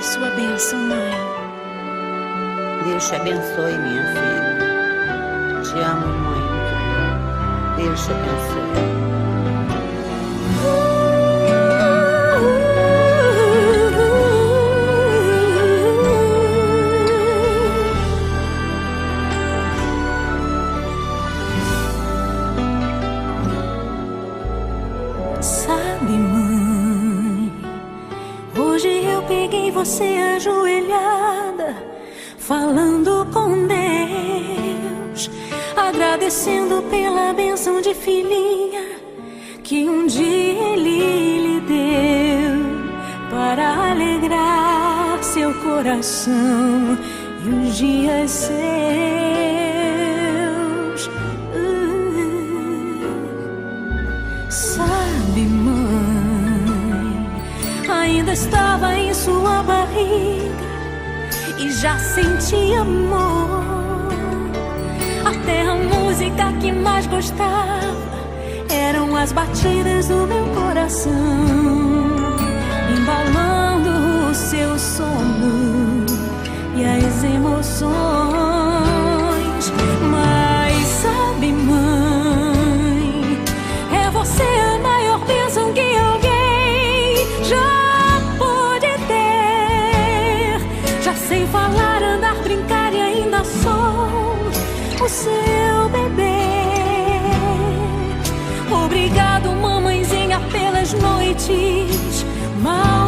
sua bênção, mãe. Deus te abençoe, minha filha. Te amo muito. Deus te abençoe. Sabe, mãe, hoje eu peguei você ajoelhada, falando com Deus, agradecendo pela bênção de filhinha que um dia Ele lhe deu, para alegrar seu coração e os dias seus. Sabe, mãe, ainda estava em sua barriga e já sentia amor. Até a música que mais gostava eram as batidas do meu coração, embalando o seu sono e as emoções. Mas sabe, mãe, é você a maior bênção que alguém já pôde ter. Já sei falar, andar, brincar e ainda sou o seu bebê. Obrigado, mamãezinha, pelas noites mal